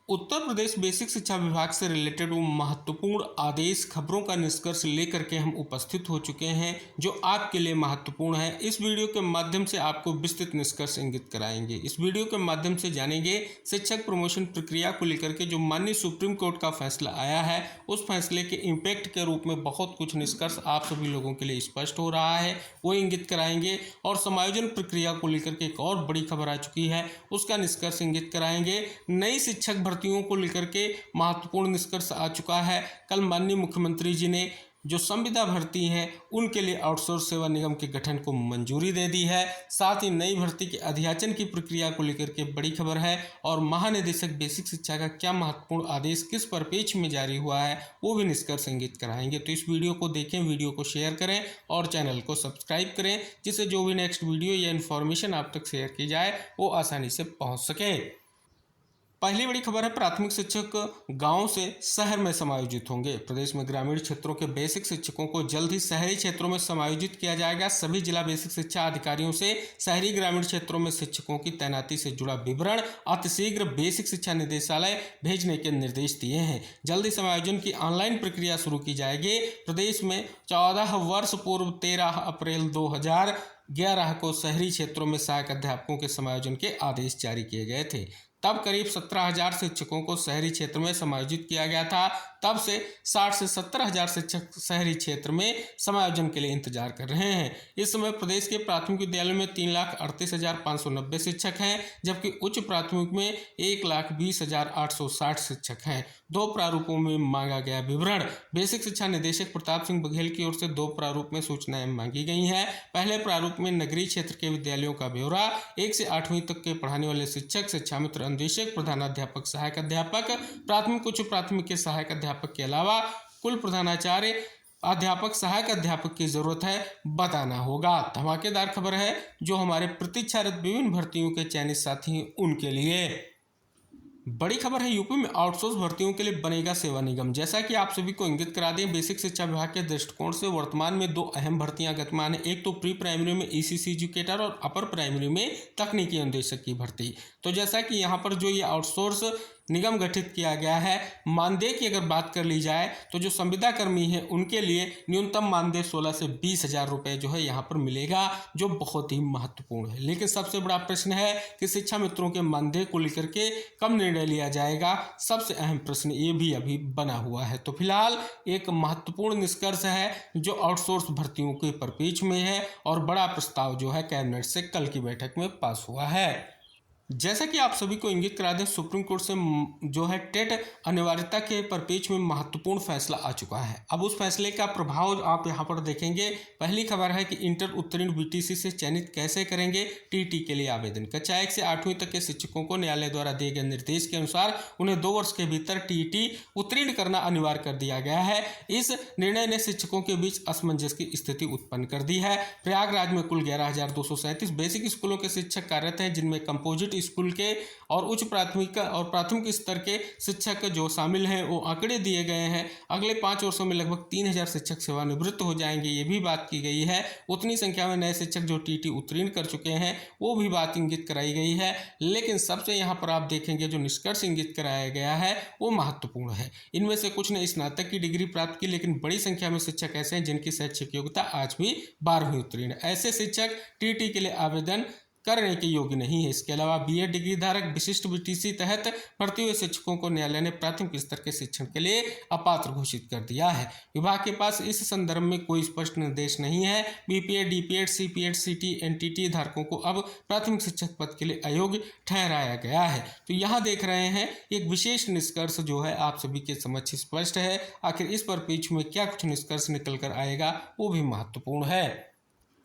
Uttar Pradesh basic शिक्षा विभाग से रिलेटेड वो महत्वपूर्ण आदेश खबरों का निष्कर्ष लेकर के हम उपस्थित हो चुके हैं जो आपके लिए महत्वपूर्ण है। इस वीडियो के माध्यम से आपको विस्तृत निष्कर्ष इंगित कराएंगे। इस वीडियो के माध्यम से जानेंगे शिक्षक प्रमोशन प्रक्रिया को लेकर के जो माननीय सुप्रीम कोर्ट का फैसला आया है, उस फैसले के इम्पैक्ट के रूप में बहुत कुछ निष्कर्ष आप सभी लोगों के लिए स्पष्ट हो रहा है, वो इंगित कराएंगे। और समायोजन प्रक्रिया को लेकर के एक और बड़ी खबर आ चुकी है, उसका निष्कर्ष इंगित कराएंगे। नई शिक्षक भर्तियों को लेकर के महत्वपूर्ण निष्कर्ष आ चुका है। कल माननीय मुख्यमंत्री जी ने जो संविदा भर्ती है उनके लिए आउटसोर्स सेवा निगम के गठन को मंजूरी दे दी है। साथ ही नई भर्ती के अध्याचन की प्रक्रिया को लेकर के बड़ी खबर है और महानिदेशक बेसिक शिक्षा का क्या महत्वपूर्ण आदेश किस परिप्रेक्ष्य में जारी हुआ है, वो भी निष्कर्ष इंगित कराएंगे। तो इस वीडियो को देखें, वीडियो को शेयर करें और चैनल को सब्सक्राइब करें, जिससे जो भी नेक्स्ट वीडियो या इन्फॉर्मेशन आप तक शेयर की जाए वो आसानी से पहुँच सके। पहली बड़ी खबर है, प्राथमिक शिक्षक गांव से शहर में समायोजित होंगे। प्रदेश में ग्रामीण क्षेत्रों के बेसिक शिक्षकों को जल्द ही शहरी क्षेत्रों में समायोजित किया जाएगा। सभी जिला बेसिक शिक्षा अधिकारियों से शहरी ग्रामीण क्षेत्रों में शिक्षकों की तैनाती से जुड़ा विवरण अतिशीघ्र बेसिक शिक्षा निदेशालय भेजने के निर्देश दिए हैं। जल्द ही समायोजन की ऑनलाइन प्रक्रिया शुरू की जाएगी। प्रदेश में 14 वर्ष पूर्व 13 अप्रैल 2011 को शहरी क्षेत्रों में सहायक अध्यापकों के समायोजन के आदेश जारी किए गए थे। तब करीब 17,000 शिक्षकों को शहरी क्षेत्र में समायोजित किया गया था। तब से 60 से 70,000 शिक्षक शहरी क्षेत्र में समायोजन के लिए इंतजार कर रहे हैं। इस समय प्रदेश के प्राथमिक विद्यालयों में 3,38,590 शिक्षक हैं, जबकि उच्च प्राथमिक में 1,20,860 शिक्षक हैं। दो प्रारूपों में मांगा गया विवरण। बेसिक शिक्षा निदेशक प्रताप सिंह बघेल की ओर से दो प्रारूप में सूचनाएं मांगी गई हैं। पहले प्रारूप में नगरीय क्षेत्र के विद्यालयों का ब्यौरा, 1 से 8वीं तक के पढ़ाने वाले शिक्षक, शिक्षा मित्र अन्वेषक, प्रधानाध्यापक, सहायक अध्यापक, प्राथमिक उच्च प्राथमिक के सहायक अध्यापक के अलावा कुल प्रधानाचार्य, अध्यापक, सहायक अध्यापक की जरूरत है बताना होगा। धमाकेदार खबर है जो हमारे प्रतीक्षारत विभिन्न भर्तियों के चयनित साथी हैं उनके लिए। बड़ी खबर है, यूपी में आउटसोर्स भर्तियों के लिए बनेगा सेवा निगम। जैसा कि आप सभी को इंगित करा दें, बेसिक शिक्षा विभाग के दृष्टिकोण से वर्तमान में दो अहम भर्तियां गतिमान है। एक तो प्री प्राइमरी में ईसीसी एजुकेटर और अपर प्राइमरी में तकनीकी अनुदेशक की भर्ती। तो जैसा कि यहाँ पर जो ये आउटसोर्स निगम गठित किया गया है, मानदेय की अगर बात कर ली जाए तो जो संविदा कर्मी है उनके लिए न्यूनतम मानदेय 16 से 20,000 रुपये जो है यहाँ पर मिलेगा, जो बहुत ही महत्वपूर्ण है। लेकिन सबसे बड़ा प्रश्न है कि शिक्षा मित्रों के मानदेय को लेकर के कब निर्णय लिया जाएगा, सबसे अहम प्रश्न ये भी अभी बना हुआ है। तो फिलहाल एक महत्वपूर्ण निष्कर्ष है जो आउटसोर्स भर्तियों के परिप्रेक्ष्य में है और बड़ा प्रस्ताव जो है कैबिनेट से कल की बैठक में पास हुआ है। जैसा कि आप सभी को इंगित करा दें, सुप्रीम कोर्ट से जो है टेट अनिवार्यता के परिप्रेक्ष्य में महत्वपूर्ण फैसला आ चुका है। अब उस फैसले का प्रभाव आप यहाँ पर देखेंगे। पहली खबर है कि इंटर उत्तीर्ण बीटीसी से चयनित कैसे करेंगे टीटी के लिए आवेदन। कक्षा 1 से 8वीं तक के शिक्षकों को न्यायालय द्वारा दिए गए निर्देश के अनुसार उन्हें 2 वर्ष के भीतर टीटी उत्तीर्ण करना अनिवार्य कर दिया गया है। इस निर्णय ने शिक्षकों के बीच असमंजस की स्थिति उत्पन्न कर दी है। प्रयागराज में कुल 11,237 बेसिक स्कूलों के शिक्षक कार्यरत हैं, जिनमें कंपोजिट स्कूल के और उच्च प्राथमिक और प्राथमिक स्तर के शिक्षक जो शामिल हैं वो आंकड़े दिए गए हैं। अगले 5 वर्षों में लगभग 3,000 शिक्षक सेवानिवृत्त हो जाएंगे, ये भी बात की गई है। उतनी संख्या में नए शिक्षक जो टीटी उत्तीर्ण कर चुके हैं वो भी बात इंगित कराई गई है। लेकिन सबसे यहाँ पर आप देखेंगे जो निष्कर्ष इंगित कराया गया है वो महत्वपूर्ण है। इनमें से कुछ ने स्नातक की डिग्री प्राप्त की, लेकिन बड़ी संख्या में शिक्षक ऐसे हैं जिनकी शैक्षिक योग्यता आज भी 12वीं उत्तीर्ण। ऐसे शिक्षक टीटी के लिए आवेदन करने के योग्य नहीं है। इसके अलावा बीएड डिग्री धारक विशिष्ट बीटीसी तहत भर्ती हुए शिक्षकों को न्यायालय ने प्राथमिक स्तर के शिक्षण के लिए अपात्र घोषित कर दिया है। विभाग के पास इस संदर्भ में कोई स्पष्ट निर्देश नहीं है। बीपीएड, डीपीएड, सीपीएड, सीटी, एनटीटी धारकों को अब प्राथमिक शिक्षक पद के लिए अयोग्य ठहराया गया है। तो यहाँ देख रहे हैं एक विशेष निष्कर्ष जो है आप सभी के समक्ष स्पष्ट है। आखिर इस परिप्रेक्ष्य में क्या कुछ निष्कर्ष निकल कर आएगा वो भी महत्वपूर्ण है।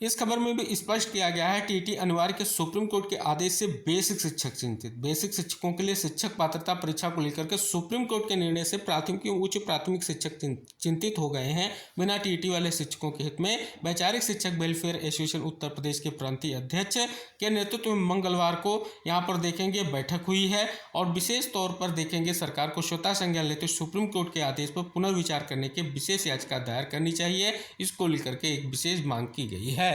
इस खबर में भी स्पष्ट किया गया है, टीटी अनिवार्य के सुप्रीम कोर्ट के आदेश से बेसिक शिक्षक चिंतित। बेसिक शिक्षकों के लिए शिक्षक पात्रता परीक्षा को लेकर के सुप्रीम कोर्ट के निर्णय से प्राथमिक एवं उच्च प्राथमिक शिक्षक चिंतित हो गए हैं। बिना टीटी वाले शिक्षकों के हित में वैचारिक शिक्षक वेलफेयर एसोसिएशन उत्तर प्रदेश के प्रांतीय अध्यक्ष के नेतृत्व में मंगलवार को यहाँ पर देखेंगे बैठक हुई है और विशेष तौर पर देखेंगे सरकार को स्वतः संज्ञान लेते सुप्रीम कोर्ट के आदेश पर पुनर्विचार करने के विशेष याचिका दायर करनी चाहिए। इसको लेकर के एक विशेष मांग की गई है।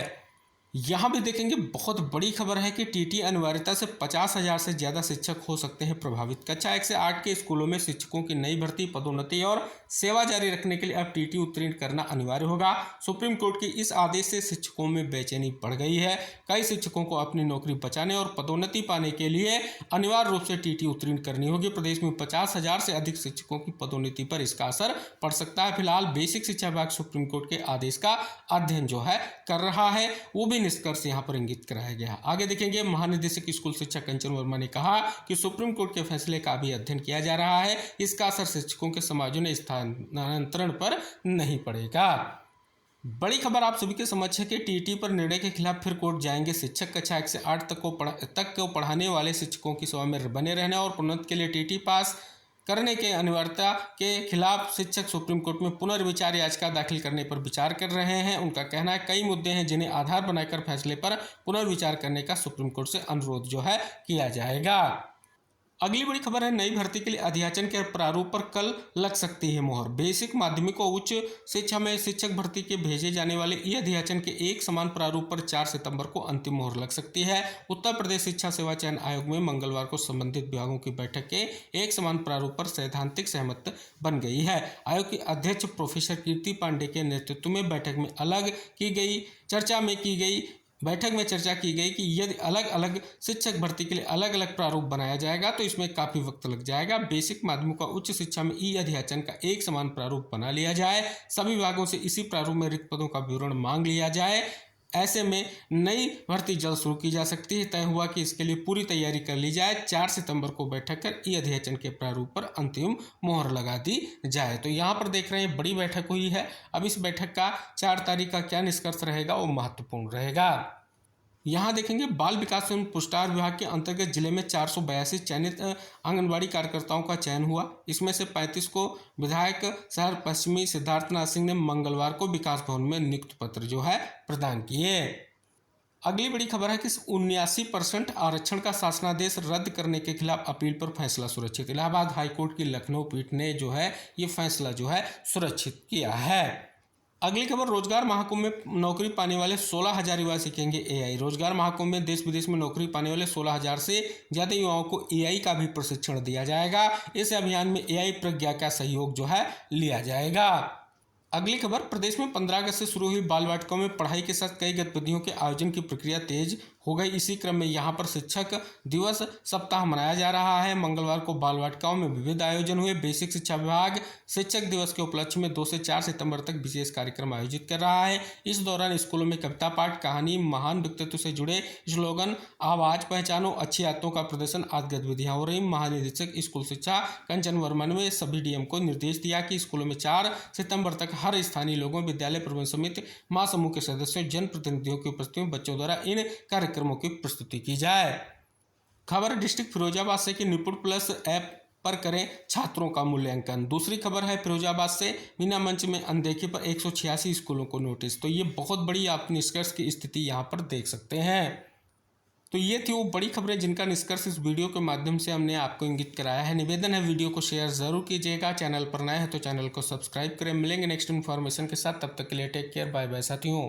यहाँ भी देखेंगे बहुत बड़ी खबर है कि टीटी अनिवार्यता से 50,000 से ज़्यादा शिक्षक हो सकते हैं प्रभावित। कक्षा 1 से 8 के स्कूलों में शिक्षकों की नई भर्ती, पदोन्नति और सेवा जारी रखने के लिए अब टीटी उत्तीर्ण करना अनिवार्य होगा। सुप्रीम कोर्ट के इस आदेश से शिक्षकों में बेचैनी बढ़ गई है। कई शिक्षकों को अपनी नौकरी बचाने और पदोन्नति पाने के लिए अनिवार्य रूप से टीटी उत्तीर्ण करनी होगी। प्रदेश में 50,000 से अधिक शिक्षकों की पदोन्नति पर इसका असर पड़ सकता है। फिलहाल बेसिक शिक्षा विभाग सुप्रीम कोर्ट के आदेश का अध्ययन जो है कर रहा है, वो भी निष्कर्ष यहाँ पर इंगित कराया गया। आगे देखेंगे, महानिदेशक स्कूल शिक्षा कंचन वर्मा ने कहा कि सुप्रीम कोर्ट के फैसले का भी अध्ययन किया जा रहा है, इसका असर शिक्षकों के समायोजन स्थानांतरण पर नहीं पड़ेगा। बड़ी खबर आप सभी के समक्ष है कि टीटी पर निर्णय के खिलाफ फिर कोर्ट जाएंगे शिक्षक। कक्षा 1 से 8 तक को पढ़ाने वाले शिक्षकों की सेवा में बने रहने और प्रोन्नति के लिए टीटी पास करने के अनिवार्यता के खिलाफ शिक्षक सुप्रीम कोर्ट में पुनर्विचार याचिका दाखिल करने पर विचार कर रहे हैं। उनका कहना है कई मुद्दे हैं जिन्हें आधार बनाकर फैसले पर पुनर्विचार करने का सुप्रीम कोर्ट से अनुरोध जो है किया जाएगा। अगली बड़ी खबर है, नई भर्ती के लिए अध्याचन के प्रारूप पर कल लग सकती है मोहर। बेसिक, माध्यमिक और उच्च शिक्षा में शिक्षक भर्ती के भेजे जाने वाले ई अध्याचन के एक समान प्रारूप पर 4 सितंबर को अंतिम मोहर लग सकती है। उत्तर प्रदेश शिक्षा सेवा चयन आयोग में मंगलवार को संबंधित विभागों की बैठक के एक समान प्रारूप पर सैद्धांतिक सहमति बन गई है। आयोग की अध्यक्ष प्रोफेसर कीर्ति पांडे के नेतृत्व में बैठक में चर्चा की गई कि यदि अलग अलग शिक्षक भर्ती के लिए अलग अलग प्रारूप बनाया जाएगा तो इसमें काफ़ी वक्त लग जाएगा। बेसिक, माध्यमिक और उच्च शिक्षा में ई अध्याचन का एक समान प्रारूप बना लिया जाए, सभी विभागों से इसी प्रारूप में रिक्त पदों का विवरण मांग लिया जाए। ऐसे में नई भर्ती जल्द शुरू की जा सकती है। तय हुआ कि इसके लिए पूरी तैयारी कर ली जाए। 4 सितंबर को बैठक कर ई अध्याचन के प्रारूप पर अंतिम मोहर लगा दी जाए। तो यहाँ पर देख रहे हैं बड़ी बैठक हुई है। अब इस बैठक का 4 तारीख का क्या निष्कर्ष रहेगा वो महत्वपूर्ण रहेगा। यहाँ देखेंगे, बाल विकास एवं पुष्टाहार विभाग के अंतर्गत जिले में 482 चयनित आंगनबाड़ी कार्यकर्ताओं का चयन हुआ। इसमें से 35 को विधायक शहर पश्चिमी सिद्धार्थनाथ सिंह ने मंगलवार को विकास भवन में नियुक्ति पत्र जो है प्रदान किए। अगली बड़ी खबर है कि 79% आरक्षण का शासनादेश रद्द करने के खिलाफ अपील पर फैसला सुरक्षित। इलाहाबाद हाईकोर्ट की लखनऊ पीठ ने जो है ये फैसला जो है सुरक्षित किया है। अगली खबर, रोजगार महाकुंभ में नौकरी पाने वाले 16,000 युवा सीखेंगे एआई। रोजगार महाकुंभ में देश विदेश में नौकरी पाने वाले 16,000 से ज़्यादा युवाओं को एआई का भी प्रशिक्षण दिया जाएगा। इस अभियान में एआई प्रज्ञा का सहयोग जो है लिया जाएगा। अगली खबर, प्रदेश में 15 अगस्त से शुरू हुई बाल वाटिकाओं में पढ़ाई के साथ कई गतिविधियों के आयोजन की प्रक्रिया तेज हो गई। इसी क्रम में यहाँ पर शिक्षक दिवस सप्ताह मनाया जा रहा है। मंगलवार को बाल वाटिकाओं में विविध आयोजन हुए। बेसिक शिक्षा विभाग शिक्षक दिवस के उपलक्ष्य में 2 से 4 सितंबर तक विशेष कार्यक्रम आयोजित कर रहा है। इस दौरान स्कूलों में कविता पाठ, कहानी, महान व्यक्तित्व से जुड़े स्लोगन, आवाज पहचानो, अच्छी आदतों का प्रदर्शन आदि गतिविधियां हो रही। महानिदेशक स्कूल शिक्षा कंचन वर्मा ने सभी डीएम को निर्देश दिया कि स्कूलों में 4 सितंबर तक हर स्थानीय लोगों, विद्यालय प्रबंधन समिति, महासमूह के सदस्यों, जनप्रतिनिधियों की उपस्थिति में बच्चों द्वारा इन कार्यक्रमों की प्रस्तुति की जाए। खबर, डिस्ट्रिक्ट फिरोजाबाद से कि निपुण प्लस ऐप पर करें छात्रों का मूल्यांकन। दूसरी खबर है फिरोजाबाद से, बिना मंच में अनदेखी पर 186 स्कूलों को नोटिस। तो ये बहुत बड़ी आप निष्कर्ष की स्थिति यहाँ पर देख सकते हैं। तो ये थी वो बड़ी खबरें जिनका निष्कर्ष इस वीडियो के माध्यम से हमने आपको इंगित कराया है। निवेदन है वीडियो को शेयर जरूर कीजिएगा। चैनल पर नए हैं तो चैनल को सब्सक्राइब करें। मिलेंगे नेक्स्ट इन्फॉर्मेशन के साथ, तब तक के लिए टेक केयर, बाय बाय साथियों।